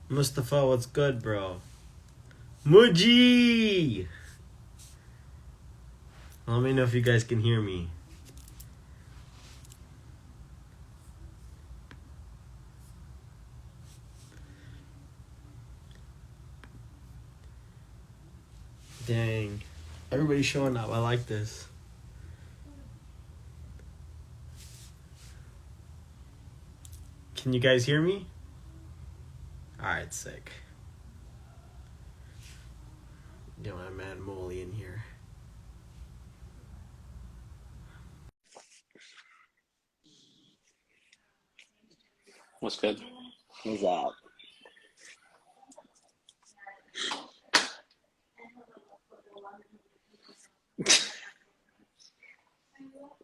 Mustafa, what's good, bro? Muji! Let me know if you guys can hear me. Dang. Everybody's showing up. I like this. Can you guys hear me? Alright, sick. Get my man Molly in here. What's good? What's up?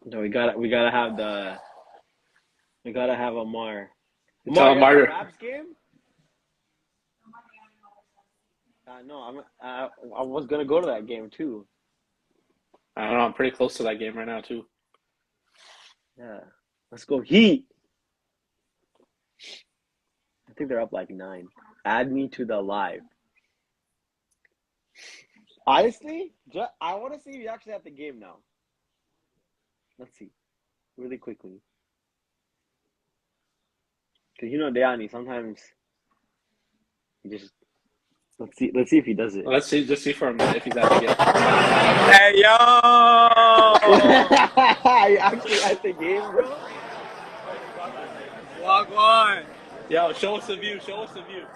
No, we gotta have Amar. Tell Amar, him you're at the Martyr. Raps game? No, I was gonna go to that game too. I don't know. I'm pretty close to that game right now too. Yeah, let's go Heat. I think they're up like 9. Add me to the live. Honestly, I want to see if you actually at the game now. Let's see, really quickly, because Deani sometimes he just let's see if he does it. Let's see, just see for a minute if he's at the game. Hey yo! You actually at the game, bro? Walk one. Yo, show us the view. Show us the view.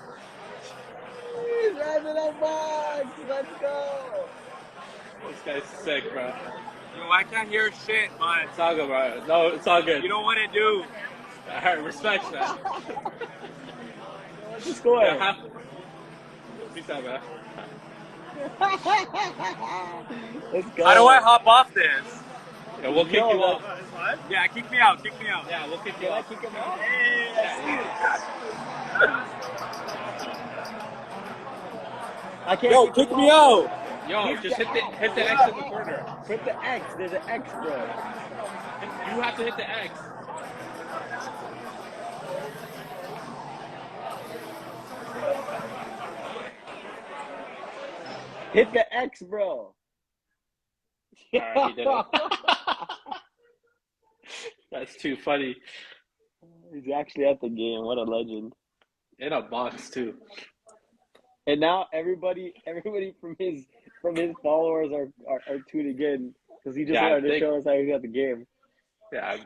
He's driving that box. Let's go. This guy's sick, bro. Yo, I can't hear shit, but It's all good, bro. No, it's all good. you know what to do. All right, respect that. What's the score? Yeah, peace out, man. Let's go. How do I hop off this? Yeah, we'll kick you off. Yeah, kick me out. Kick me out. Yeah, we'll kick you Can I off. kick him out? I can't Yo, kick kick him me out. out. Yo, just hit the X in the corner. Hit the X. There's an X, bro. You have to hit the X. Hit the X, bro. All right, he did it. That's too funny. He's actually at the game. What a legend. In a box too. And now everybody from his followers are tuning in because he just Yeah, I wanted to think- show us how he's at the game. Yeah.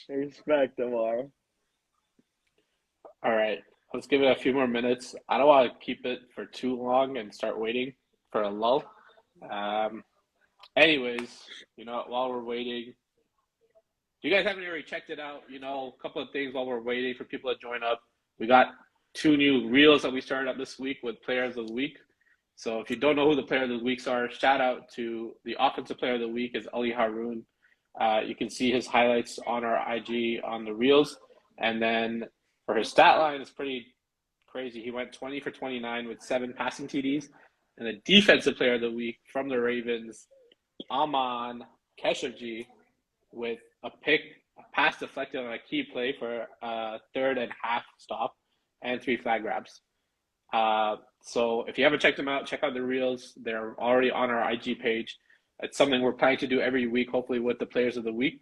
Respect, Amar. All right, let's give it a few more minutes. I don't want to keep it for too long and start waiting for a lull. Anyways, while we're waiting, you guys haven't already checked it out. A couple of things while we're waiting for people to join up. We got 2 new reels that we started up this week with Players of the Week. So if you don't know who the Players of the Weeks are, shout out to the Offensive Player of the Week is Ali Haroun. You can see his highlights on our IG on the reels. And then for his stat line, it's pretty crazy. He went 20 for 29 with 7 passing TDs. And the Defensive Player of the Week from the Ravens, Aman Khashoggi, with a pass deflected on a key play for a 3rd and half stop and 3 flag grabs. So if you haven't checked them out, check out the reels. They're already on our IG page. It's something we're planning to do every week, hopefully with the Players of the Week.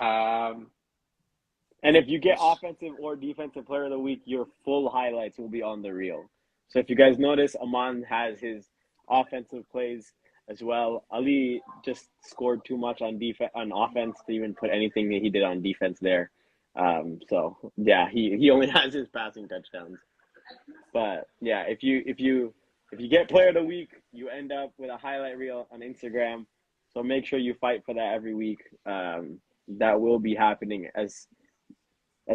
And if you get offensive or defensive player of the week, your full highlights will be on the reel. So if you guys notice, Aman has his offensive plays as well. Ali just scored too much on offense to even put anything that he did on defense there. So yeah, he only has his passing touchdowns. But yeah, if you get player of the week, you end up with a highlight reel on Instagram. So make sure you fight for that every week. That will be happening as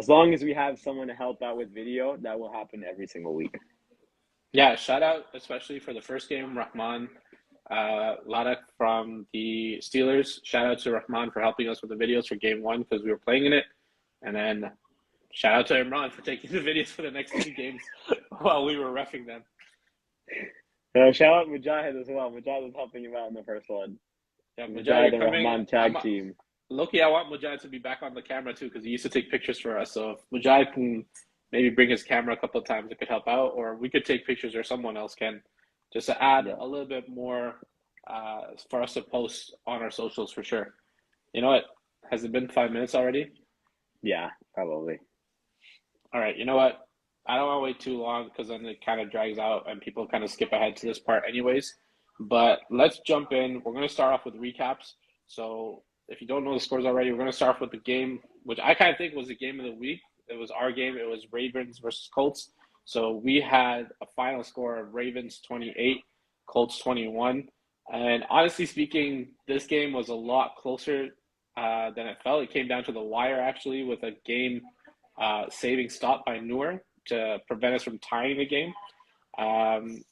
long as we have someone to help out with video. That will happen every single week. Yeah, shout out especially for the first game, Rahman Ladak from the Steelers. Shout out to Rahman for helping us with the videos for game 1 because we were playing in it. And then shout out to Imran for taking the videos for the next 2 games while we were reffing them. Shout out Mujahid as well. Mujahid was helping him out in the first one. Yeah, Mujahid and coming. Rahman tag team. Loki, I want Mujahid to be back on the camera too because he used to take pictures for us. So if Mujahid can maybe bring his camera a couple of times, it could help out, or we could take pictures, or someone else can, just to add Yeah. a little bit more for us to post on our socials for sure. You know what? Has it been 5 minutes already? Yeah, probably. All right. You know what? I don't want to wait too long because then it kind of drags out and people kind of skip ahead to this part anyways. But let's jump in. We're going to start off with recaps. So if you don't know the scores already, we're going to start off with the game, which I kind of think was the game of the week. It was our game. It was Ravens versus Colts. So we had a final score of Ravens 28, Colts 21. And honestly speaking, this game was a lot closer than it felt. It came down to the wire, actually, with a game saving stop by Noor to prevent us from tying the game. I'm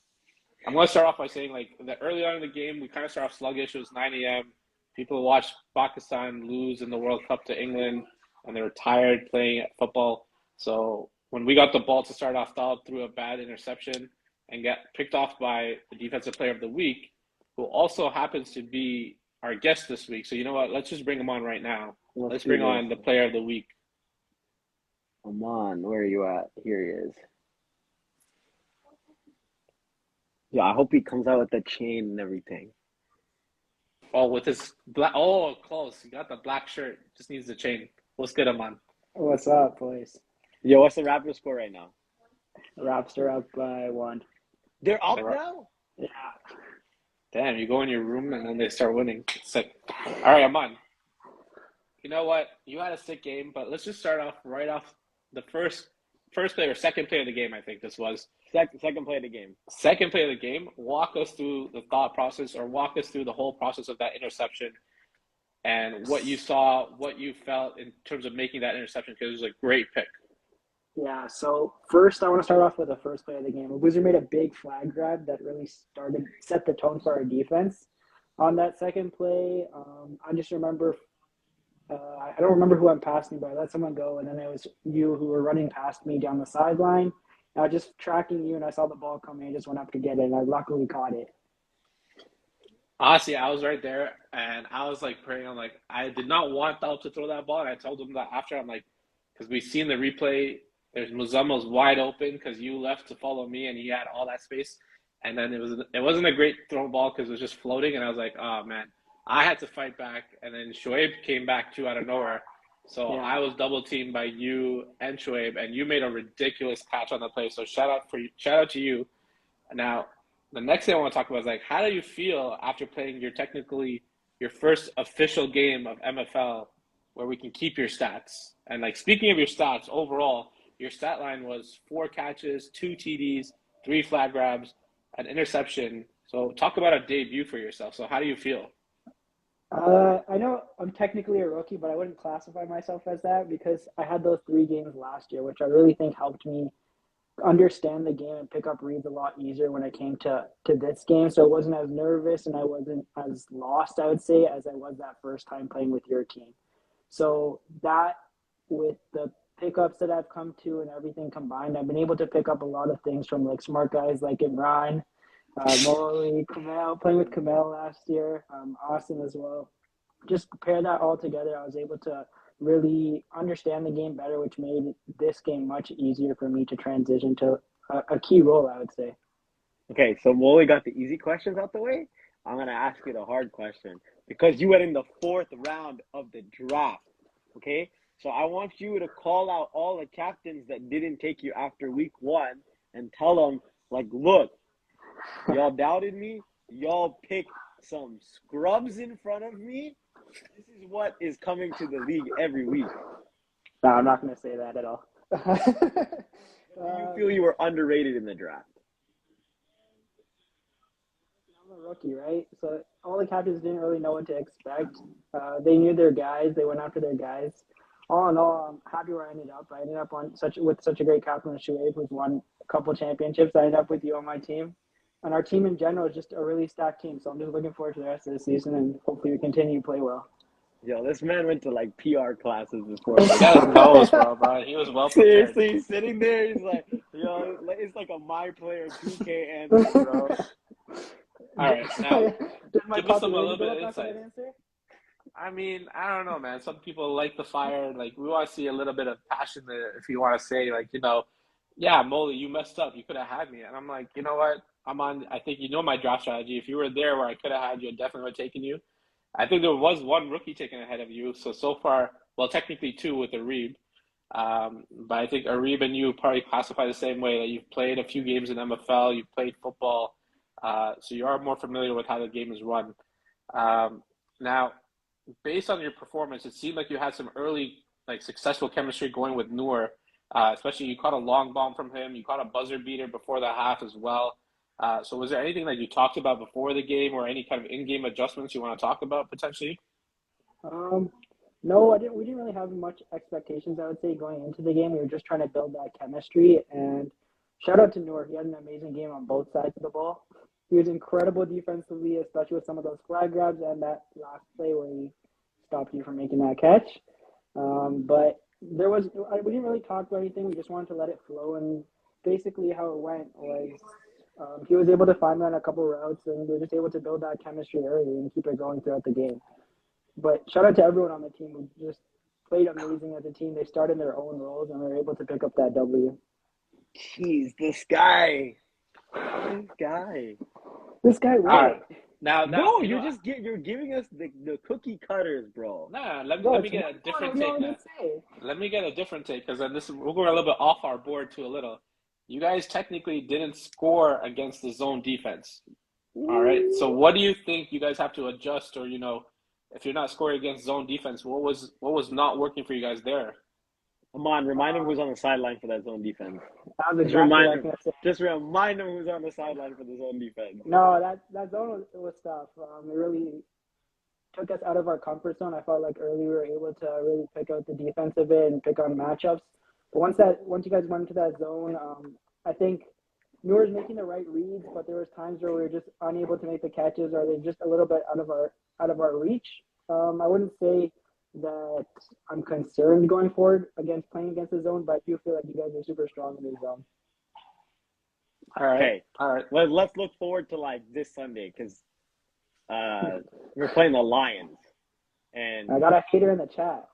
going to start off by saying, like, early on in the game, we kind of started off sluggish. It was 9 a.m. People watched Pakistan lose in the World Cup to England, and they were tired playing football. So when we got the ball to start off, Dalib threw a bad interception and got picked off by the Defensive Player of the Week, who also happens to be our guest this week. So you know what? Let's just bring him on right now. Let's bring on the Player of the Week. Come on, where are you at? Here he is. Yeah, I hope he comes out with the chain and everything. Oh, with his black. Oh, close. He got the black shirt. Just needs the chain. What's good, Aman? What's up, boys? Yo, what's the Raptors score right now? The Raps are up by 1. They're up They're up. now? Yeah. Damn, you go in your room and then they start winning. Sick. All right, Aman. You know what? You had a sick game, but let's just start off right off the first play or second play of the game, I think this was. Second play of the game. Second play of the game. Walk us through the thought process or walk us through the whole process of that interception and what you saw, what you felt in terms of making that interception, because it was a great pick. Yeah, so first I want to start off with the first play of the game. Boozer made a big flag grab that really set the tone for our defense. On that second play, I just remember, I don't remember who went past me, but I let someone go, and then it was you who were running past me down the sideline. I was just tracking you, and I saw the ball coming. I just went up to get it, and I luckily caught it. Honestly, I was right there, and I was like praying. I'm like, I did not want Dalib to throw that ball, and I told him that after. I'm like, because we've seen the replay. There's Muzama's wide open because you left to follow me, and he had all that space. And then it wasn't a great throw ball because it was just floating, and I was like, oh man, I had to fight back. And then Shoaib came back too out of nowhere, so Yeah. I was double teamed by you and Shoaib, and you made a ridiculous catch on the play. So shout out to you. Now, the next thing I want to talk about is like, how do you feel after playing your first official game of MFL where we can keep your stats? And like, speaking of your stats overall, your stat line was 4 catches, 2 TDs, 3 flag grabs, an interception. So talk about a debut for yourself. So how do you feel? I know I'm technically a rookie, but I wouldn't classify myself as that because I had those 3 games last year, which I really think helped me understand the game and pick up reads a lot easier when it came to this game. So I wasn't as nervous and I wasn't as lost, I would say, as I was that first time playing with your team. So that, with the pickups that I've come to and everything combined, I've been able to pick up a lot of things from like smart guys like Imran, Morley, Kamel, playing with Kamel last year, Austin as well. Just pair that all together, I was able to really understand the game better, which made this game much easier for me to transition to a key role, I would say. Okay, so Molly got the easy questions out the way. I'm going to ask you the hard question because you went in the 4th round of the draft, okay? So I want you to call out all the captains that didn't take you after week 1 and tell them, like, look, y'all doubted me. Y'all picked some scrubs in front of me. This is what is coming to the league every week. No, I'm not going to say that at all. Do you feel you were underrated in the draft? I'm a rookie, right? So all the captains didn't really know what to expect. They knew their guys. They went after their guys. All in all, I'm happy where I ended up. I ended up with such a great captain as Shoaib, who's won a couple championships. I ended up with you on my team. And our team in general is just a really stacked team. So I'm just looking forward to the rest of the season, and hopefully we continue to play well. Yo, this man went to like PR classes before. He got his nose, bro. He was well prepared. Seriously, he's sitting there. He's like, yo, it's like a My Player 2K answer, bro. All right, now Did my give us a popularity little go bit up of after that insight. answer? I mean, I don't know, man. Some people like the fire. Like, we want to see a little bit of passion there, if you want to say, like, yeah, Molly, you messed up. You could have had me. And I'm like, you know what? I think you know my draft strategy. If you were there where I could have had you, I definitely would have taken you. I think there was one rookie taken ahead of you. So far, well, technically two with Arib. But I think Arib and you probably classify the same way. That you've played a few games in MFL, you've played football, so you are more familiar with how the game is run. Now, based on your performance, it seemed like you had some early, like, successful chemistry going with Noor. Especially you caught a long bomb from him. You caught a buzzer beater before the half as well. So was there anything that you talked about before the game, or any kind of in-game adjustments you want to talk about potentially? No, I didn't. We didn't really have much expectations, I would say, going into the game. We were just trying to build that chemistry. And shout out to Noor. He had an amazing game on both sides of the ball. He was incredible defensively, especially with some of those flag grabs and that last play where he stopped you from making that catch. But we didn't really talk about anything. We just wanted to let it flow. And basically how it went was he was able to find me on a couple routes, and we were just able to build that chemistry early and keep it going throughout the game. But shout out to everyone on the team who just played amazing as a team. They started their own roles and were able to pick up that W. Jeez, this guy. This guy, All what? right. Now, No, you're giving us the cookie cutters, bro. nah, let Bro, me get a different what do you take want now. to say? Let me get a different take, because then we're going a little bit off our board too a little. You guys technically didn't score against the zone defense. All right. So what do you think you guys have to adjust, or if you're not scoring against zone defense, what was not working for you guys there? Aman, remind him who's on the sideline for that zone defense. That was Just exactly what I remind was him. going to say. Just remind him who's on the sideline for the zone defense. No, that zone was tough. It really took us out of our comfort zone. I felt like early we were able to really pick out the defense of it and pick on matchups. But once you guys went into that zone, I think Noor was making the right reads, but there was times where we were just unable to make the catches, or they're just a little bit out of our reach. I wouldn't say that I'm concerned going forward playing against the zone, but I do feel like you guys are super strong in the zone. All right. Okay. All right. Let's look forward to like this Sunday, because we're playing the Lions, and I got a hater in the chat.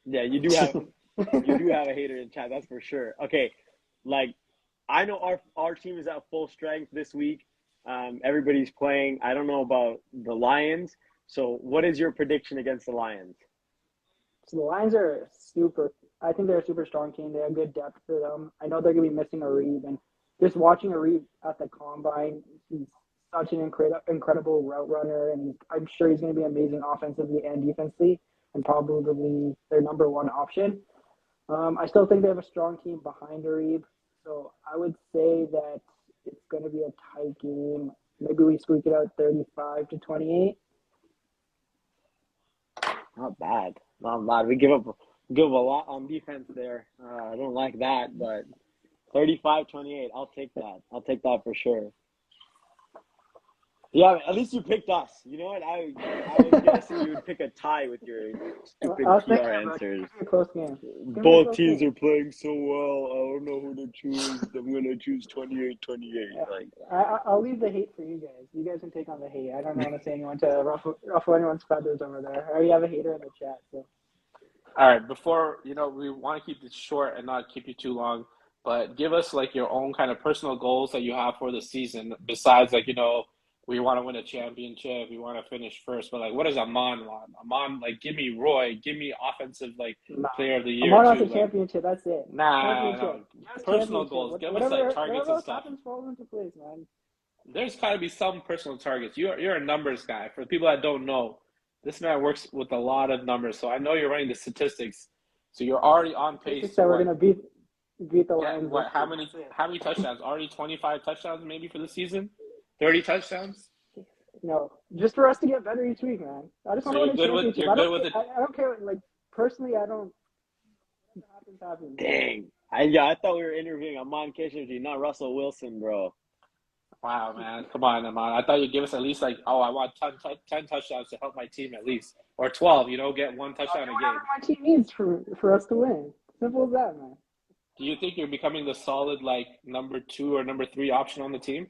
yeah, you do have a hater in chat, that's for sure. Okay, like I know our team is at full strength this week. Everybody's playing. I don't know about the Lions. So what is your prediction against the Lions? So the Lions are I think they're a super strong team. They have good depth to them. I know they're going to be missing Arib, and just watching Arib at the combine, he's such an incredible route runner, and I'm sure he's going to be amazing offensively and defensively, and probably their number one option. I still think they have a strong team behind Arib, so I would say that it's going to be a tight game. Maybe we squeak it out 35-28. Not bad. We give up a lot on defense there. I don't like that, but 35-28, I'll take that. I'll take that for sure. Yeah, at least you picked us. You know what? I was guessing you would pick a tie with your stupid I was PR thinking answers. it's a close game. Both teams are playing so well. I don't know who to choose. I'm going to choose 28-28. Like, I'll leave the hate for you guys. You guys can take on the hate. I don't want to say anyone to ruffle anyone's feathers over there. I already have a hater in the chat. So. All right. Before, we want to keep this short and not keep you too long, but give us like your own kind of personal goals that you have for the season, besides like, we want to win a championship, we want to finish first, but like, what does Aman want? Aman, like, give me Roy, give me offensive player of the year. Aman wants a championship. That's it. No. Personal goals. Give us like targets and stuff. Happens falls into place, man. There's got to be some personal targets. You're a numbers guy. For people that don't know, this man works with a lot of numbers, so I know you're running the statistics. So you're already on pace. So we're gonna beat the yeah, Lions. what? How many touchdowns? Already 25 touchdowns maybe for the season. 30 touchdowns? No, just for us to get better each week, man. I just want to win a championship. You're good with it. I don't care. Like, personally, I don't. Happens. dang. I thought we were interviewing Aman Keshiji, not Russell Wilson, bro. Wow, man. Come on, Aman. I thought you'd give us at least I want 10 touchdowns to help my team at least. Or 12, get one touchdown a game. Whatever my team needs for us to win. Simple as that, man. Do you think you're becoming the solid, number 2 or number 3 option on the team?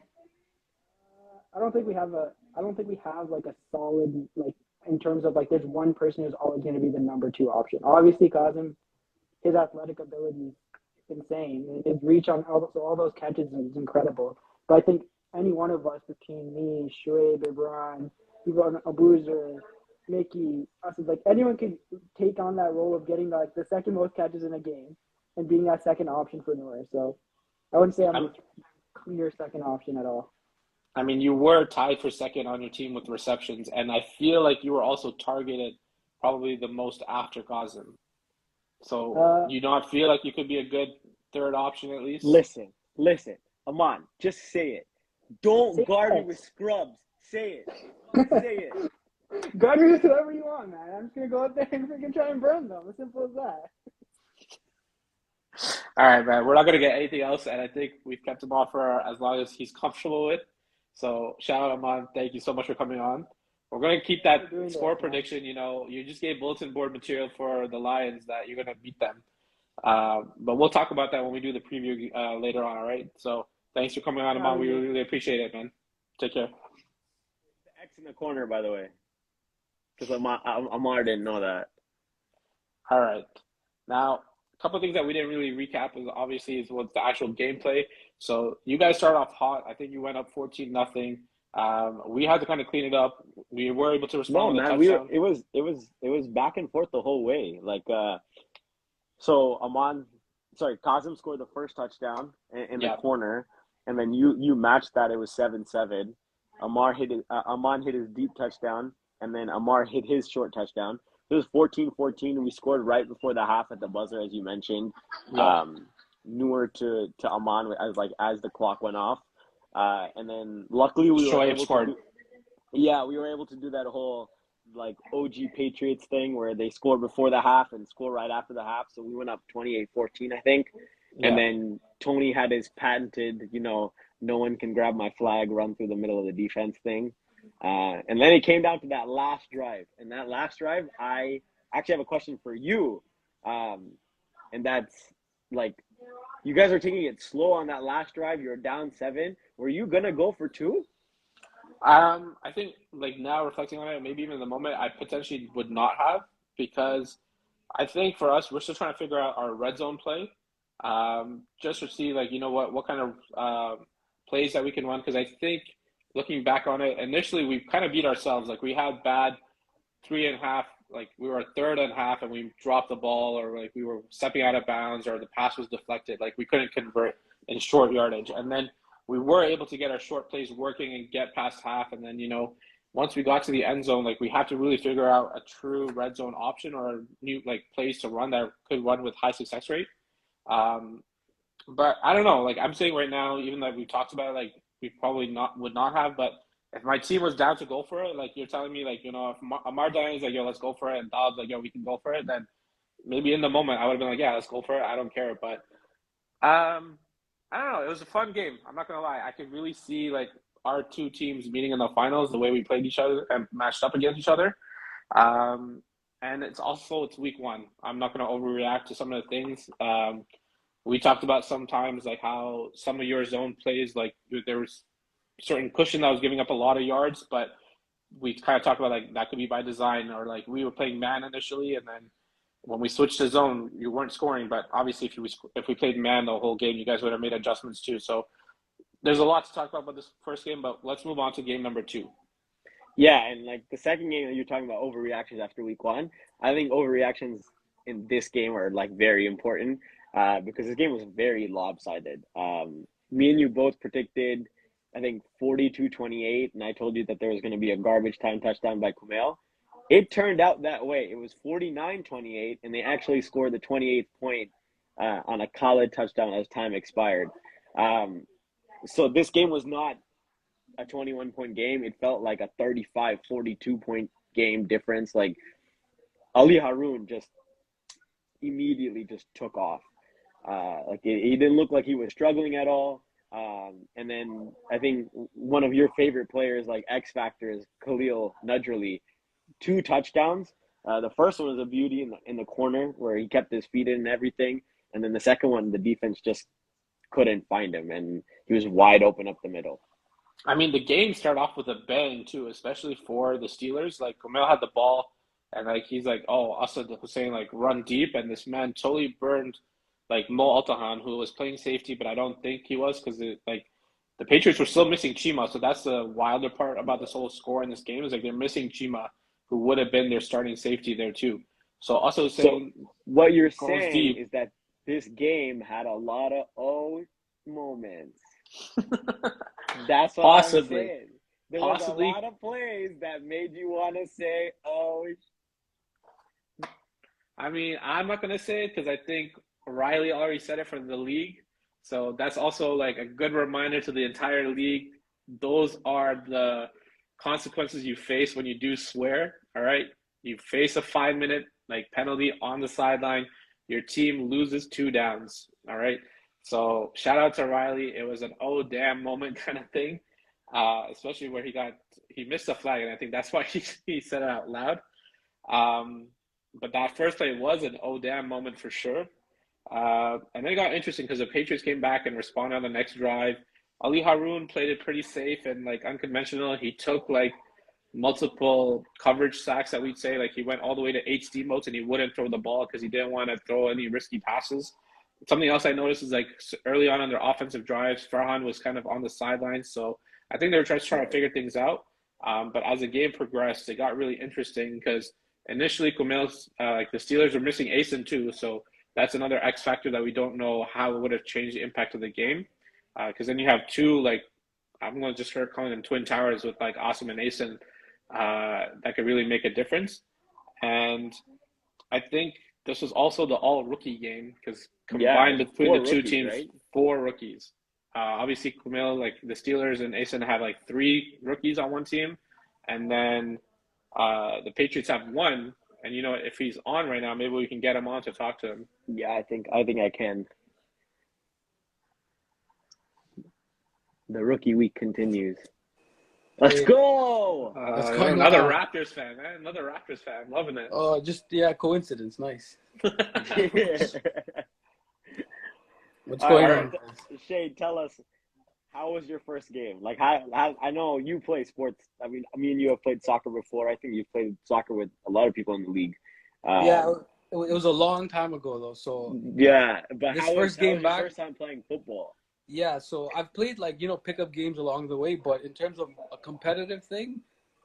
I don't think we have like a solid in terms of like there's one person who's always going to be the number two option. Obviously, Kazim, his athletic ability is insane. His reach on all those catches is incredible. But I think any one of us between me, Shoaib, Ibran, even Abuzer, Mickey, us, like anyone could take on that role of getting like the second most catches in a game and being that second option for Noor. So I wouldn't say I'm a clear second option at all. I mean, you were tied for second on your team with receptions, and I feel like you were also targeted probably the most after Kazim. So you not feel like you could be a good third option at least? Listen, Aman, just say it. Don't guard me with scrubs. Say it. Say it. Guard me with whoever you want, man. I'm just gonna go out there and freaking try and burn them. As simple as that. All right, man. We're not gonna get anything else, and I think we've kept him off for as long as he's comfortable with. So shout out Aman. Thank you so much for coming on. We're gonna keep that score prediction. You know, you just gave bulletin board material for the Lions that you're gonna beat them. But we'll talk about that when we do the preview later on. All right. So thanks for coming on, Aman. We really appreciate it, man. Take care. The X in the corner, by the way, because Amar didn't know that. All right. Now, a couple of things that we didn't really recap is obviously was the actual gameplay. So you guys started off hot. I think you went up 14-0. We had to kind of clean it up. We were able to respond. No, man, it was back and forth the whole way. Like, so Kazim scored the first touchdown in the corner, and then you matched that. It was 7-7. Aman hit his deep touchdown, and then Amar hit his short touchdown. It was 14-14, and we scored right before the half at the buzzer, as you mentioned. Yeah. Newer to Aman as the clock went off, and then luckily we were able to do that whole like OG Patriots thing where they score before the half and score right after the half. So we went up 28-14, I think, and then Tony had his patented, no one can grab my flag, run through the middle of the defense thing, and then it came down to that last drive. And that last drive, I actually have a question for you, and that's like, you guys are taking it slow on that last drive. You're down 7. Were you gonna go for 2? I think like now reflecting on it, maybe even in the moment, I potentially would not have, because I think for us, we're still trying to figure out our red zone play, just to see like what kind of plays that we can run. Because I think looking back on it, initially we kind of beat ourselves. Like we had bad 3.5. Like we were 3rd and half and we dropped the ball, or like we were stepping out of bounds, or the pass was deflected. Like we couldn't convert in short yardage. And then we were able to get our short plays working and get past half. And then, once we got to the end zone, like we have to really figure out a true red zone option or a new like plays to run that could run with high success rate. But I don't know, like I'm saying right now, even though we talked about it, like we probably would not have, but if my team was down to go for it, like you're telling me, like, if Amar Diane is like, yo, let's go for it, and Dobbs like, yo, we can go for it, then maybe in the moment I would have been like, yeah, let's go for it. I don't care. But I don't know. It was a fun game. I'm not going to lie. I could really see like our two teams meeting in the finals, the way we played each other and matched up against each other. And it's week 1. I'm not going to overreact to some of the things. We talked about sometimes like how some of your zone plays, like there was certain cushion that was giving up a lot of yards, but we kind of talked about like that could be by design, or like we were playing man initially, and then when we switched to zone, you weren't scoring. But obviously, if we played man the whole game, you guys would have made adjustments too. So there's a lot to talk about this first game, but let's move on to game number 2. Yeah, and like the second game that you're talking about, overreactions after week 1. I think overreactions in this game are like very important because this game was very lopsided. Me and you both predicted, I think, 42-28, and I told you that there was going to be a garbage time touchdown by Kumail. It turned out that way. It was 49-28, and they actually scored the 28th point on a Khaled touchdown as time expired. So this game was not a 21-point game. It felt like a 35, 42-point game difference. Like Ali Haroun just immediately just took off. He didn't look like he was struggling at all. And then I think one of your favorite players, like X Factor, is Khalil Nudgerly. 2 touchdowns. The first one was a beauty in the corner where he kept his feet in and everything. And then the second one, the defense just couldn't find him, and he was wide open up the middle. I mean, the game started off with a bang too, especially for the Steelers. Like Kumail had the ball, and like he's like, "Oh, Asad Hussein, like run deep," and this man totally burned like Mo Altahan, who was playing safety, but I don't think he was because like the Patriots were still missing Chima. So that's the wilder part about this whole score in this game is like they're missing Chima, who would have been their starting safety there too. So also So saying what you're goes saying deep. is that this game had a lot of moments. That's what I'm Possibly, saying. There was a possibly. lot of plays that made you want to say, "Oh, I mean, I'm not gonna say it because I think Riley already said it for the league. So that's also like a good reminder to the entire league. Those are the consequences you face when you do swear. All right, you face a 5 minute like penalty on the sideline. Your team loses two downs. All right. So shout out to Riley. It was an oh damn moment kind of thing, especially where he missed a flag, and I think that's why he said it out loud. Um, but that first play was an oh damn moment for sure. And then it got interesting because the Patriots came back and responded on the next drive. Ali Haroun played it pretty safe and like unconventional. He took like multiple coverage sacks that we'd say. Like he went all the way to HD modes and he wouldn't throw the ball because he didn't want to throw any risky passes. Something else I noticed is like early on in their offensive drives, Farhan was kind of on the sidelines. So I think they were just trying to figure things out. But as the game progressed, it got really interesting because initially Kumail's like the Steelers were missing Asen too. So that's another X factor that we don't know how it would have changed the impact of the game. Because then you have two, like, I'm going to just start calling them twin towers with like Asim and Asen that could really make a difference. And I think this was also the all rookie game because yeah, combined between four the two rookies, teams, right?" four rookies. Obviously, Kumail, like the Steelers and Asen have like three rookies on one team. And then the Patriots have one. And, you know, if he's on right now, maybe we can get him on to talk to him. Yeah, I can. The rookie week continues. Let's Hey, go. what's going Another on? Raptors fan, man. Another Raptors fan. Loving it. Oh, just yeah, coincidence. Nice. What's All going right, All on, guys? Shane, tell us, how was your first game? Like, how I know you play sports. I mean, me and you have played soccer before. I think you've played soccer with a lot of people in the league. Yeah, Um, it was a long time ago though. So yeah, but this how was first game your back, first time playing football? yeah. So I've played like pickup games along the way, but in terms of a competitive thing,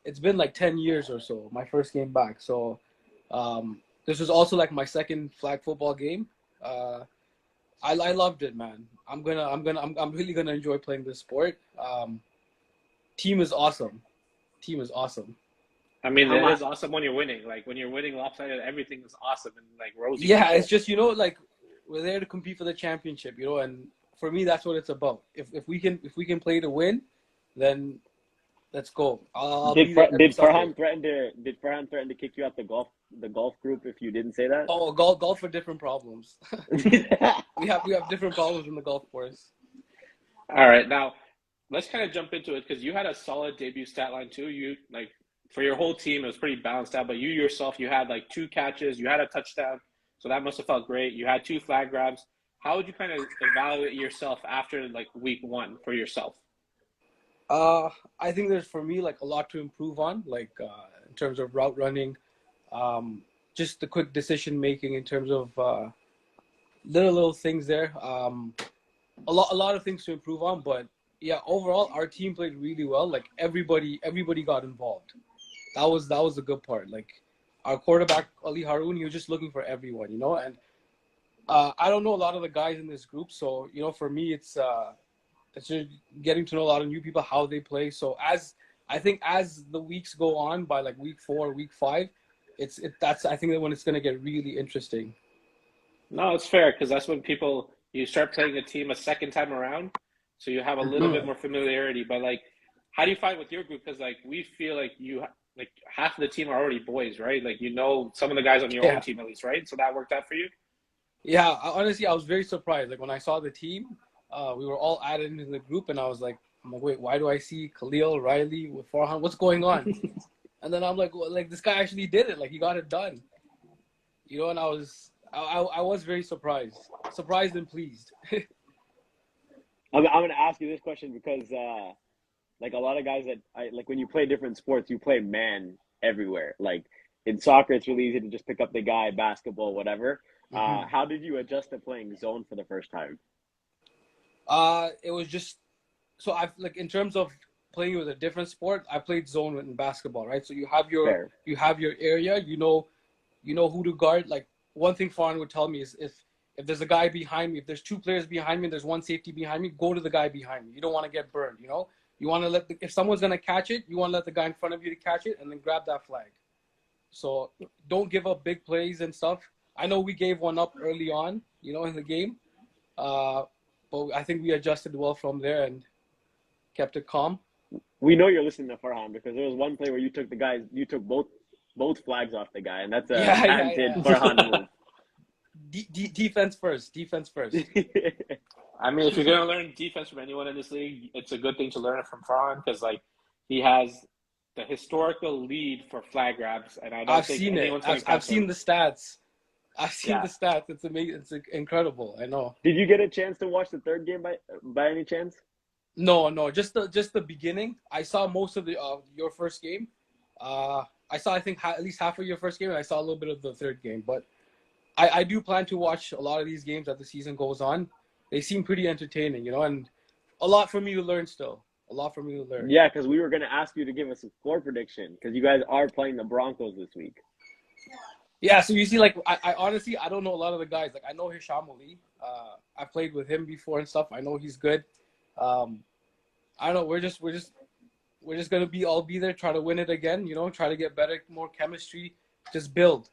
it's been like 10 years or so. My first game back. So this was also like my second flag football game. I loved it, man. I'm really gonna enjoy playing this sport. Team is awesome. Team is awesome. I mean, How it much? is awesome when you're winning. Like when you're winning lopsided, everything is awesome and like rosy for Yeah, sure. it's just like we're there to compete for the championship, and for me that's what it's about. If we can play to win, then let's go. I'll Did be there every Sunday. Farhan threaten to kick you out the golf group if you didn't say that? Oh, golf for different problems. we have different problems in the golf course. All right, now let's kind of jump into it because you had a solid debut stat line too. You like for your whole team, it was pretty balanced out. But you yourself, you had like two catches, you had a touchdown, so that must have felt great. You had two flag grabs. How would you kind of evaluate yourself after like week one for yourself? I think there's for me like a lot to improve on, like in terms of route running, just the quick decision making in terms of little things there. A lot of things to improve on, but yeah, overall our team played really well. Like everybody got involved. That was the good part. Like our quarterback Ali Haroun, he was just looking for everyone, and I don't know a lot of the guys in this group, so for me it's just getting to know a lot of new people, how they play. So as the weeks go on, by like week 4, week 5, that's I think that when it's gonna get really interesting. No, it's fair because that's when you start playing a team a second time around, so you have a little bit Mhm. more familiarity. But like, how do you find with your group? Because like we feel like like half of the team are already boys, right? Like some of the guys on your own Yeah, team at least, right? So that worked out for you. yeah. Honestly, I was very surprised. Like when I saw the team, we were all added into the group, and I'm like, wait, why do I see Khalil, Riley with Farhan? What's going on? And then I'm like, well, like this guy actually did it. Like he got it done. And I was very surprised and pleased. I'm gonna ask you this question because like a lot of guys that I like when you play different sports, you play man everywhere. Like in soccer, it's really easy to just pick up the guy, basketball, whatever. How did you adjust to playing zone for the first time? It was just so I've like in terms of playing with a different sport, I played zone in basketball, right? So Fair. you have your area, you know who to guard. Like one thing Faran would tell me is if there's a guy behind me, if there's two players behind me, and there's one safety behind me, go to the guy behind me. You don't want to get burned, you know? You want to if someone's going to catch it, you want to let the guy in front of you to catch it and then grab that flag. So don't give up big plays and stuff. I know we gave one up early on, you know, in the game. But I think we adjusted well from there and kept it calm. We know you're listening to Farhan because there was one play where you took both flags off the guy, and that's a patented Farhan move. Defense first. I mean, if you're gonna learn defense from anyone in this league, it's a good thing to learn it from Farhan because like he has the historical lead for flag grabs, and I don't I've think seen it. anyone's gonna I've catch seen him. the stats. I've seen Yeah. the stats. It's amazing. It's incredible. I know. Did you get a chance to watch the third game by any chance? No, just the beginning. I saw most of the your first game. I saw I think at least half of your first game, and I saw a little bit of the third game. But I do plan to watch a lot of these games as the season goes on. They seem pretty entertaining, you know, and a lot for me to learn still. A lot for me to learn. Yeah, because we were going to ask you to give us a score prediction because you guys are playing the Broncos this week. Yeah, so you see, like, I honestly, I don't know a lot of the guys. Like, I know Hisham Ali. I played with him before and stuff. I know he's good. I don't know. We're just gonna be there, try to win it again. You know, try to get better, more chemistry. Just build,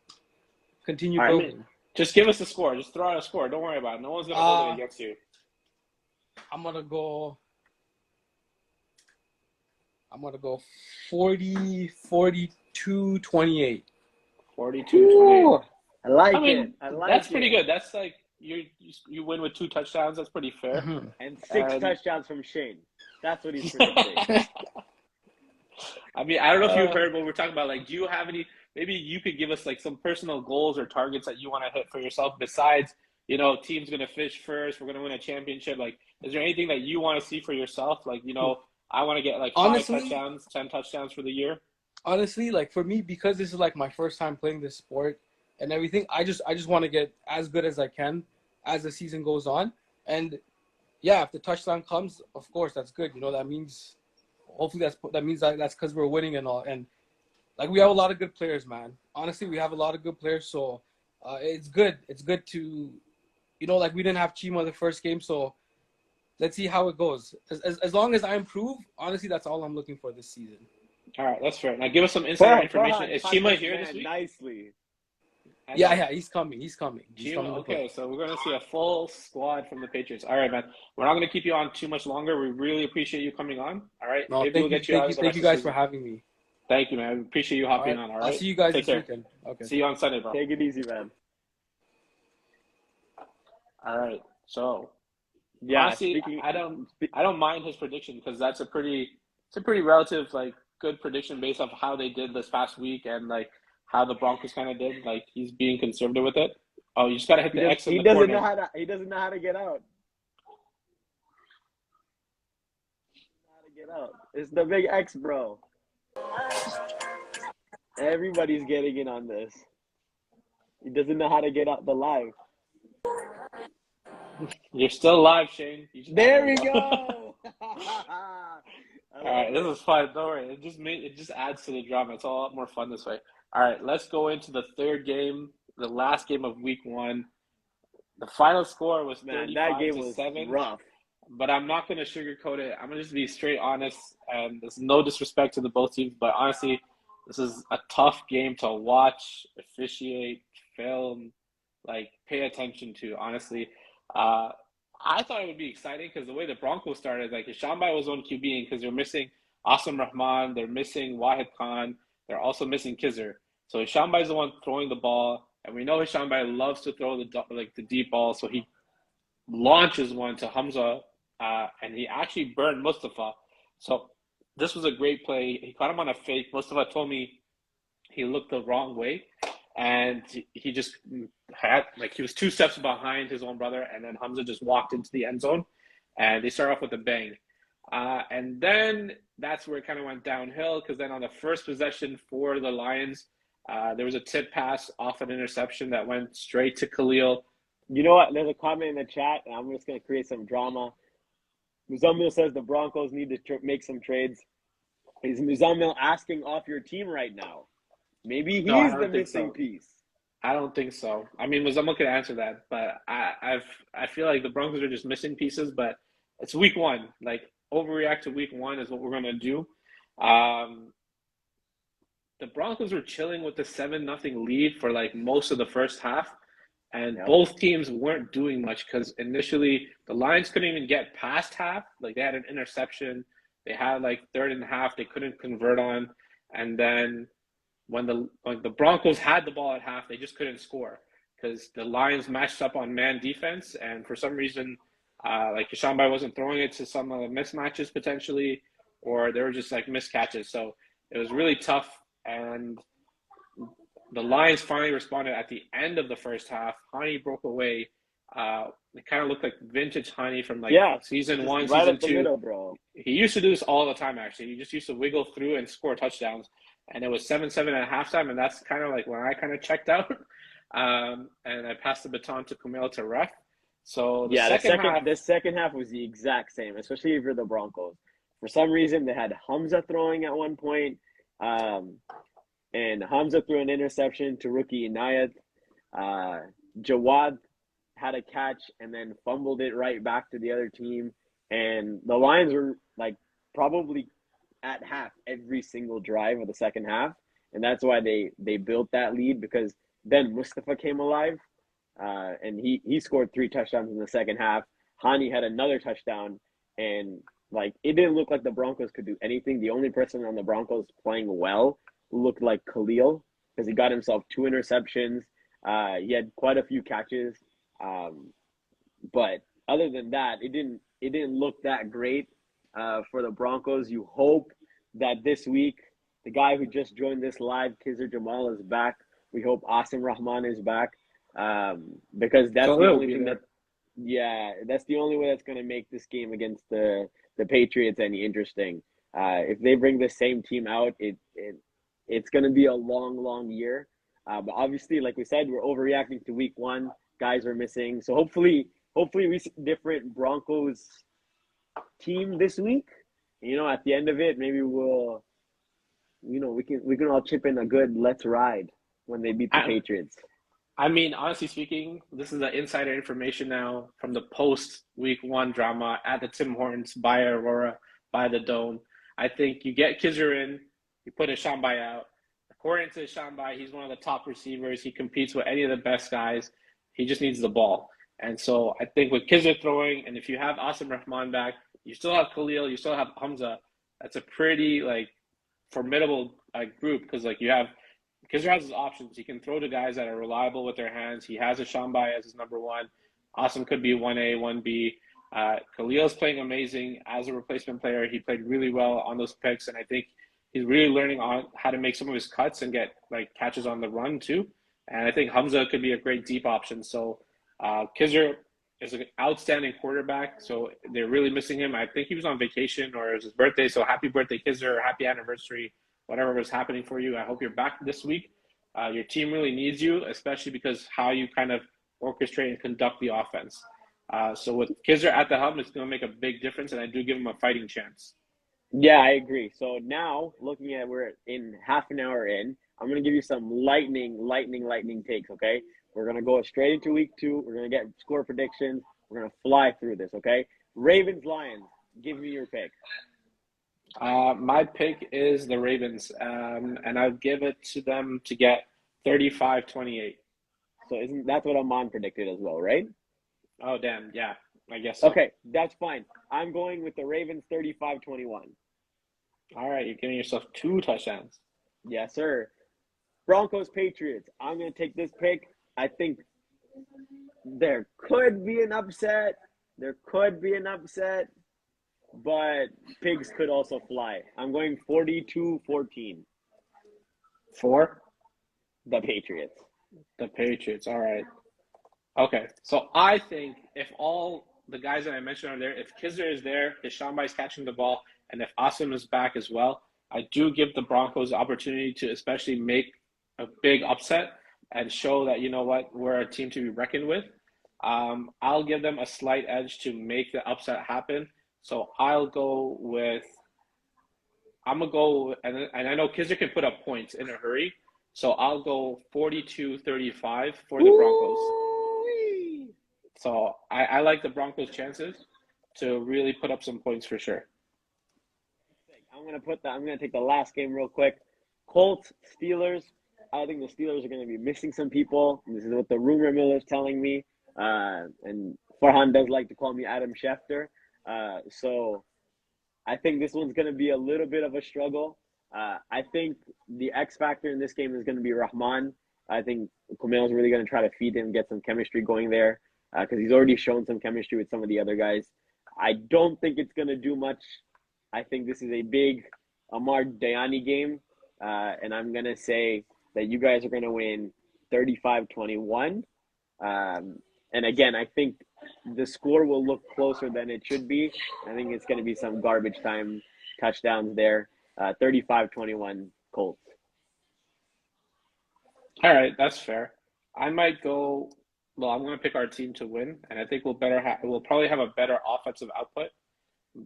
continue All right, building. Just give us a score. Just throw out a score. Don't worry about it. No one's gonna hold it against you. I'm gonna go 40, 42, 28. 42-28. Ooh, I like I mean, it. I like that's it. pretty good. That's like you win with 2 touchdowns. That's pretty fair. Mhm. And 6 touchdowns from Shane. That's what he's predicting. I mean, I don't know if you heard what we're talking about. Like, do you have any? Maybe you could give us like some personal goals or targets that you want to hit for yourself. Besides, you know, team's gonna finish first. We're gonna win a championship. Like, is there anything that you want to see for yourself? Like, you know, I want to get like 5 Honestly- touchdowns, 10 touchdowns for the year. Honestly, like for me, because this is like my first time playing this sport and everything, I just want to get as good as I can as the season goes on. And yeah, if the touchdown comes, of course that's good. You know, that means hopefully that means that's because we're winning and all. And like we have a lot of good players, man. Honestly, we have a lot of good players, so it's good. It's good to, you know, like we didn't have Chima the first game, so let's see how it goes. As long as I improve, honestly, that's all I'm looking for this season. All right, that's fair. Now give us some insider information. Farhan Is caught Chima this here man this week? Nicely. Yeah, he's coming. He's coming Chima, to play. okay, so we're going to see a full squad from the Patriots. All right, man. We're not going to keep you on too much longer. We really appreciate you coming on. All right, No, maybe we'll get you on the thank rest you of the guys season. for having me. Thank you, man. We appreciate you hopping on. All right, I'll see you guys Take this care. weekend. Okay. See you on Sunday, bro. Take it easy, man. All right, so Yeah, honestly, I don't mind his prediction because it's a pretty relative like good prediction based off how they did this past week and like how the Broncos kind of did. Like he's being conservative with it. Oh, you just gotta hit the X in he the doesn't corner. know how to. He doesn't know how to get out. It's the big X, bro. Everybody's getting in on this. He doesn't know how to get out the live. You're still live, Shane. You just- There we go. All right, this is fun. Don't worry. It just adds to the drama. It's a lot more fun this way. All right, let's go into the third game, the last game of week 1. The final score was Man, that game was 35-7. rough. But I'm not going to sugarcoat it. I'm going to just be straight honest. And there's no disrespect to the both teams, but honestly, this is a tough game to watch, officiate, film, like pay attention to. Honestly, I thought it would be exciting because the way the Broncos started, like Shambai was on QB because they're missing Asim Rahman, they're missing Wahid Khan, they're also missing Kizzer. So Shambai is the one throwing the ball, and we know Shambai loves to throw the deep ball. So he launches one to Hamza, and he actually burned Mustafa. So this was a great play. He caught him on a fake. Mustafa told me he looked the wrong way, and he just had he was 2 steps behind his own brother, and then Hamza just walked into the end zone, and they start off with a bang. And then that's where it kind of went downhill because then on the first possession for the Lions, there was a tip pass off an interception that went straight to Khalil. You know what? There's a comment in the chat, and I'm just going to create some drama. Muzammil says the Broncos need to make some trades. Is Muzammil asking off your team right now? Maybe No, I he's don't the think missing so. piece. I don't think so. I mean, Muzammil could answer that, but I feel like the Broncos are just missing pieces. But it's week one. Like overreact to week one is what we're gonna do. The Broncos were chilling with the 7-0 lead for like most of the first half, and Yep. both teams weren't doing much because initially the Lions couldn't even get past half. Like they had an interception, they had like third and a half they couldn't convert on, and then when the Broncos had the ball at half, they just couldn't score because the Lions matched up on man defense, and for some reason, like Shambai wasn't throwing it to some of the mismatches potentially, or they were just like miscatches. So it was really tough, and the Lions finally responded at the end of the first half. Hani broke away. It kind of looked like vintage Hani from like season just one, right season up the two. middle, bro. He used to do this all the time, actually. He just used to wiggle through and score touchdowns. And it was 7-7 at halftime, and that's kind of like when I kind of checked out. And I passed the baton to Kumail to ref. So the second half was the exact same, especially for the Broncos. For some reason, they had Hamza throwing at one point, and Hamza threw an interception to rookie Inayat. Jawad had a catch and then fumbled it right back to the other team. And the Lions were like probably at half every single drive of the second half, and that's why they built that lead, because then Mustafa came alive, and he scored 3 touchdowns in the second half. Hani had another touchdown, and like it didn't look like the Broncos could do anything. The only person on the Broncos playing well looked like Khalil, because he got himself 2 interceptions. He had quite a few catches, but other than that, it didn't look that great for the Broncos. You hope that this week, the guy who just joined this live, Khizr Jamal, is back. We hope Asim Rahman is back, because that's the only thing that's the only way that's going to make this game against the Patriots any interesting. If they bring the same team out, it's going to be a long year. But obviously, like we said, we're overreacting to week one. Guys are missing, so hopefully we see different Broncos team this week. At the end of it, maybe we'll, we can all chip in a good let's ride when they beat the Patriots. I mean, honestly speaking, this is the insider information now from the post week one drama at the Tim Hortons by Aurora, by the Dome. I think you get Khizr in, you put a Shambai out. According to Shambai, he's one of the top receivers. He competes with any of the best guys. He just needs the ball. And so I think with Khizr throwing, and if you have Asim Rahman back, you still have Khalil, you still have Hamza. That's a pretty formidable group, because you have Khizr has his options. He can throw to guys that are reliable with their hands. He has a Shambai as his number one. Asim could be 1A, 1B. Khalil's playing amazing as a replacement player. He played really well on those picks, and I think he's really learning on how to make some of his cuts and get catches on the run too. And I think Hamza could be a great deep option. So Khizr is an outstanding quarterback, so they're really missing him. I think he was on vacation or it was his birthday, so happy birthday, Khizr, happy anniversary, whatever was happening for you. I hope you're back this week. Your team really needs you, especially because how you kind of orchestrate and conduct the offense. So with Khizr at the helm, it's going to make a big difference, and I do give him a fighting chance. Yeah, I agree. So now, looking at we're in half an hour in, I'm going to give you some lightning takes, okay? We're going to go straight into week 2. We're going to get score predictions. We're going to fly through this, okay? Ravens, Lions, give me your pick. My pick is the Ravens, and I'd give it to them to get 35-28. So that's what Aman predicted as well, right? Oh, damn. Yeah, I guess so. Okay, that's fine. I'm going with the Ravens 35-21. All right, you're giving yourself 2 touchdowns. Yes, sir. Broncos, Patriots. I'm going to take this pick. I think there could be an upset. But pigs could also fly. I'm going 42-14. For? The Patriots. The Patriots. All right. Okay. So I think if all the guys that I mentioned are there, if Khizr is there, if Shambai's catching the ball, And if Asim is back as well, I do give the Broncos the opportunity to especially make a big upset and show that, you know what, we're a team to be reckoned with. I'll give them a slight edge to make the upset happen. So I'm going to go, and I know Kizer can put up points in a hurry. So I'll go 42-35 for the Broncos. Ooh-wee. So I like the Broncos' chances to really put up some points for sure. I'm gonna take the last game real quick. Colts, Steelers. I think the Steelers are gonna be missing some people. This is what the rumor mill is telling me. And Farhan does like to call me Adam Schefter. So I think this one's gonna be a little bit of a struggle. I think the X factor in this game is gonna be Rahman. I think Kumail's really gonna try to feed him, get some chemistry going there, because he's already shown some chemistry with some of the other guys. I don't think it's gonna do much. I think this is a big Amar Dayani game, and I'm going to say that you guys are going to win 35-21. And again, I think the score will look closer than it should be. I think it's going to be some garbage time touchdowns there. 35-21 Colts. All right, that's fair. I might go. Well, I'm going to pick our team to win, and I think we'll probably have a better offensive output.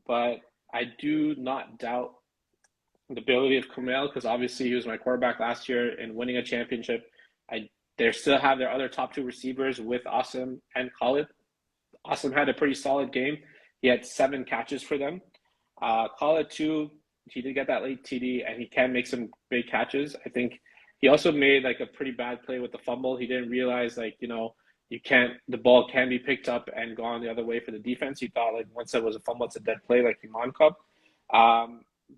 But I do not doubt the ability of Kumail, because obviously he was my quarterback last year in winning a championship. They still have their other top two receivers with Asim and Khalid. Asim had a pretty solid game. He had 7 catches for them. Khalid too, he did get that late TD, and he can make some big catches. I think he also made like a pretty bad play with the fumble. He didn't realize the ball can be picked up and gone the other way for the defense. He thought like once it was a fumble, it's a dead play like Iman Cup.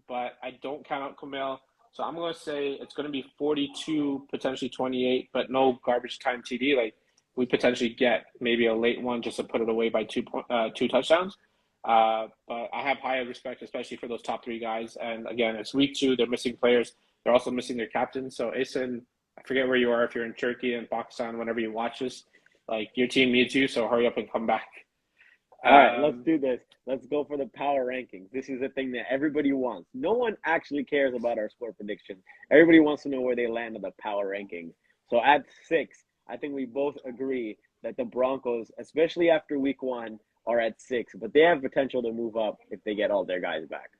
But I don't count out Kumail. So I'm going to say it's going to be 42, potentially 28, but no garbage time TD. Like we potentially get maybe a late one just to put it away by 2 touchdowns. But I have high respect, especially for those top 3 guys. And again, it's week 2. They're missing players. They're also missing their captain. So Asen, I forget where you are, if you're in Turkey and Pakistan, whenever you watch this. Like, your team needs you, so hurry up and come back. All right, let's do this. Let's go for the power rankings. This is the thing that everybody wants. No one actually cares about our score prediction. Everybody wants to know where they land on the power rankings. So at 6, I think we both agree that the Broncos, especially after week 1, are at 6. But they have potential to move up if they get all their guys back.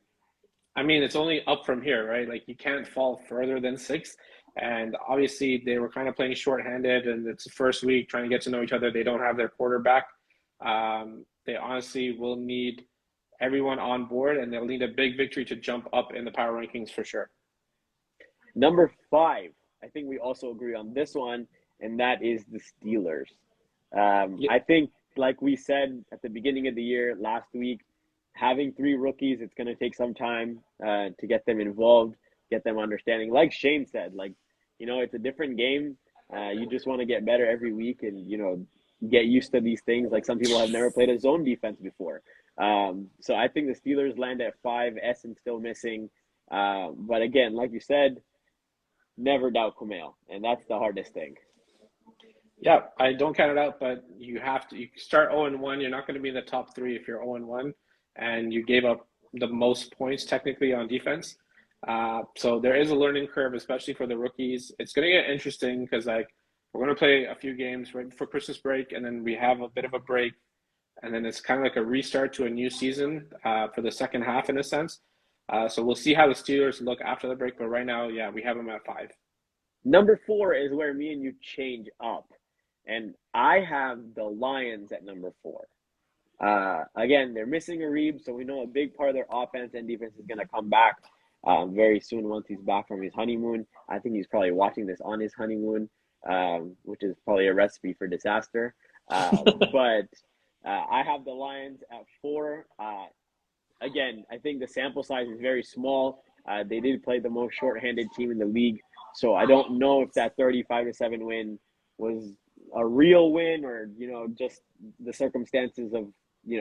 I mean, it's only up from here, right? Like, you can't fall further than 6. And obviously, they were kind of playing shorthanded, and it's the first week trying to get to know each other. They don't have their quarterback. They honestly will need everyone on board, and they'll need a big victory to jump up in the power rankings for sure. Number 5, I think we also agree on this one, and that is the Steelers. I think, like we said at the beginning of the year last week, having 3 rookies, it's going to take some time to get them involved, get them understanding. Like Shane said, it's a different game. You just want to get better every week and, get used to these things. Like, some people have never played a zone defense before. So I think the Steelers land at 5, Essen still missing. But again, like you said, never doubt Kumail, and that's the hardest thing. Yeah, I don't count it out, but you start 0-1. You're not going to be in the top 3 if you're 0-1, and you gave up the most points technically on defense. So there is a learning curve, especially for the rookies. It's going to get interesting because we're going to play a few games right before Christmas break, and then we have a bit of a break, and then it's kind of like a restart to a new season for the second half in a sense. So we'll see how the Steelers look after the break, but right now, yeah, we have them at 5. Number 4 is where me and you change up, and I have the Lions at number 4. Again, they're missing Arib, so we know a big part of their offense and defense is going to come back very soon once he's back from his honeymoon. I think he's probably watching this on his honeymoon, which is probably a recipe for disaster. But I have the Lions at 4. Again, I think the sample size is very small. They did play the most shorthanded team in the league, so I don't know if that 35-7 win was a real win or, just the circumstances of,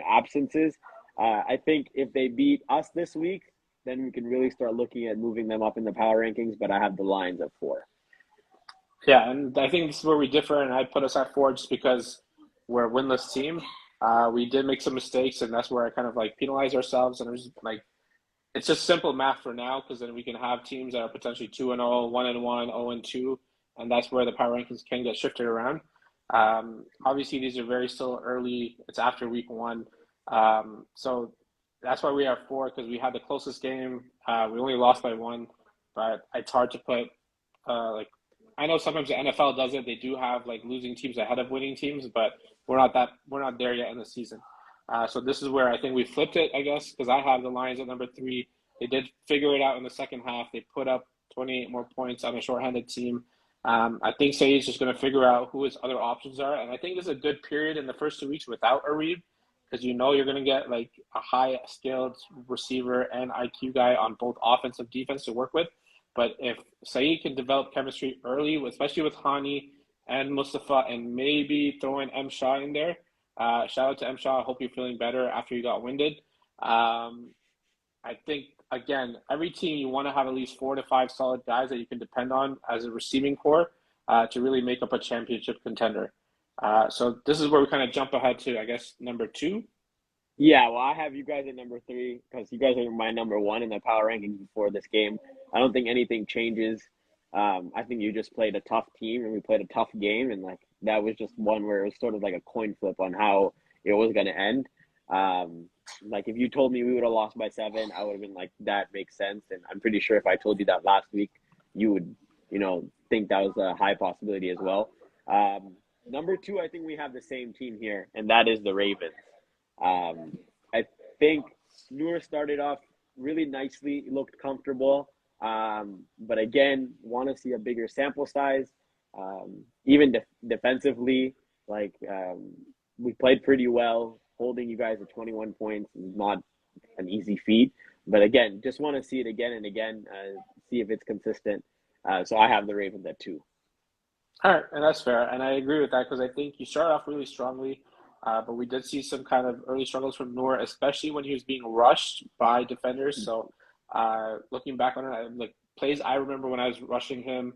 absences. I think if they beat us this week, then we can really start looking at moving them up in the power rankings, but I have the Lions at 4. Yeah, and I think this is where we differ, and I put us at 4 just because we're a winless team. We did make some mistakes, and that's where I kind of penalize ourselves. And there's it's just simple math for now because then we can have teams that are potentially 2-0, 1-1, 0-2, and that's where the power rankings can get shifted around. Obviously, these are very still early. It's after week 1, so that's why we are 4 because we had the closest game. We only lost by 1, but it's hard to put like. I know sometimes the NFL does it. They do have like losing teams ahead of winning teams, but we're not there yet in the season. So this is where I think we flipped it, I guess, because I have the Lions at number 3. They did figure it out in the second half. They put up 28 more points on a shorthanded team. I think Saeed's just going to figure out who his other options are. And I think it's a good period in the first 2 weeks without Arib because you know you're going to get like a high-skilled receiver and IQ guy on both offense and defense to work with. But if Saeed can develop chemistry early, especially with Hani and Mustafa, and maybe throwing M. Shaw in there, shout out to M. Shaw. I hope you're feeling better after you got winded. I think, again, every team you want to have at least 4 to 5 solid guys that you can depend on as a receiving core to really make up a championship contender. So this is where we kind of jump ahead to, I guess, number 2. Yeah, well, I have you guys at number 3 because you guys are my number 1 in the power rankings before this game. I don't think anything changes. I think you just played a tough team and we played a tough game, and like that was just one where it was sort of like a coin flip on how it was going to end. Like if you told me we would have lost by 7, I would have been like, that makes sense. And I'm pretty sure if I told you that last week, you would, think that was a high possibility as well. Number 2, I think we have the same team here, and that is the Ravens. I think Noor started off really nicely, looked comfortable. But again, want to see a bigger sample size. Even defensively, we played pretty well. Holding you guys at 21 points is not an easy feat. But again, just want to see it again and again, see if it's consistent. So I have the Ravens at 2. All right, and that's fair. And I agree with that because I think you started off really strongly. But we did see some kind of early struggles from Noor, especially when he was being rushed by defenders. So looking back on it, like plays I remember when I was rushing him,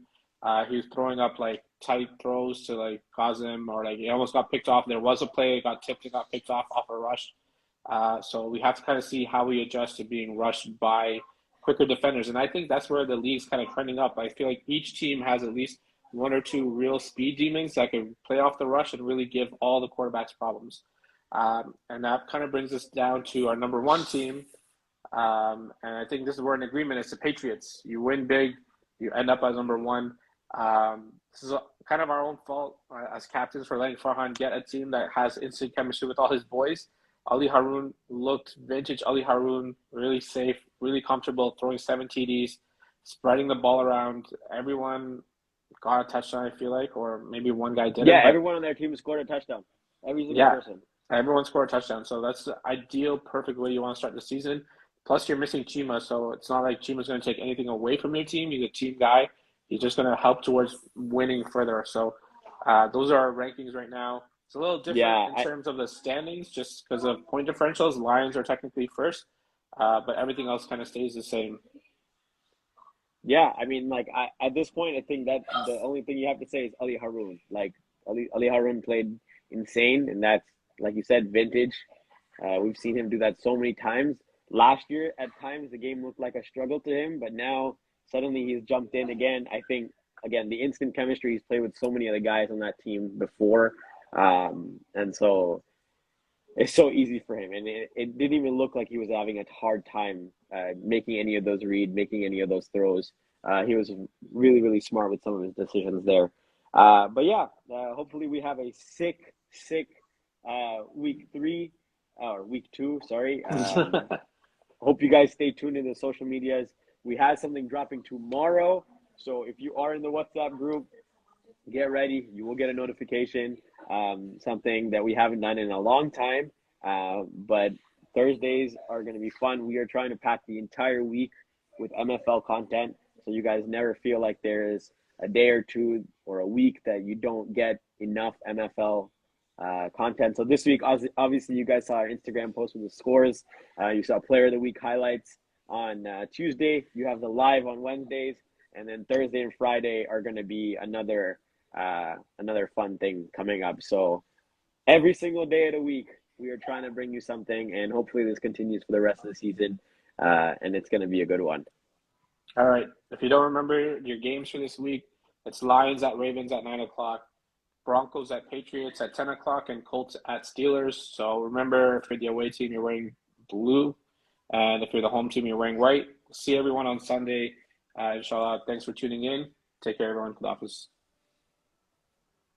he was throwing up like tight throws to like Kazim, or like he almost got picked off. There was a play, it got tipped and got picked off a rush. So we have to kind of see how we adjust to being rushed by quicker defenders. And I think that's where the league's kind of trending up. I feel like each team has at least 1 or 2 real speed demons that can play off the rush and really give all the quarterbacks problems. And that kind of brings us down to our number 1 team. And I think this is where an agreement is the Patriots. You win big, you end up as number 1. This is kind of our own fault as captains for letting Farhan get a team that has instant chemistry with all his boys. Ali Haroun looked vintage Ali Haroun, really safe, really comfortable, throwing 7 TDs, spreading the ball around. Everyone got a touchdown, I feel like, or maybe one guy didn't. Yeah, everyone on their team scored a touchdown. Every single person. Everyone scored a touchdown. So that's the ideal, perfect way you want to start the season. Plus, you're missing Chima, so it's not like Chima's going to take anything away from your team. He's a team guy. He's just going to help towards winning further. So those are our rankings right now. It's a little different in terms of the standings just because of point differentials. Lions are technically first, but everything else kind of stays the same. Yeah, I mean, at this point, I think that the only thing you have to say is Ali Haroun. Like, Ali Haroun played insane, and that's, like you said, vintage. We've seen him do that so many times. Last year, at times, the game looked like a struggle to him, but now suddenly he's jumped in again. I think, again, the instant chemistry, he's played with so many other guys on that team before. And so it's so easy for him. And it didn't even look like he was having a hard time making any of those reads, making any of those throws. He was really, really smart with some of his decisions there. But yeah, hopefully we have a sick week 3 or week 2. Sorry. Hope you guys stay tuned in the social medias. We have something dropping tomorrow. So if you are in the WhatsApp group, get ready. You will get a notification. Something that we haven't done in a long time. But Thursdays are going to be fun. We are trying to pack the entire week with MFL content, so you guys never feel like there is a day or 2 or a week that you don't get enough MFL content. So this week, obviously, you guys saw our Instagram post with the scores. You saw Player of the Week highlights on Tuesday. You have the live on Wednesdays, and then Thursday and Friday are going to be another fun thing coming up. So every single day of the week, we are trying to bring you something, and hopefully this continues for the rest of the season. and it's going to be a good one. All right. If you don't remember your games for this week, it's Lions at Ravens at 9 o'clock, Broncos at Patriots at 10 o'clock, and Colts at Steelers. So remember, for the away team, you're wearing blue, and if you're the home team, you're wearing white. See everyone on Sunday. Inshallah, thanks for tuning in. Take care, everyone. Khudafis.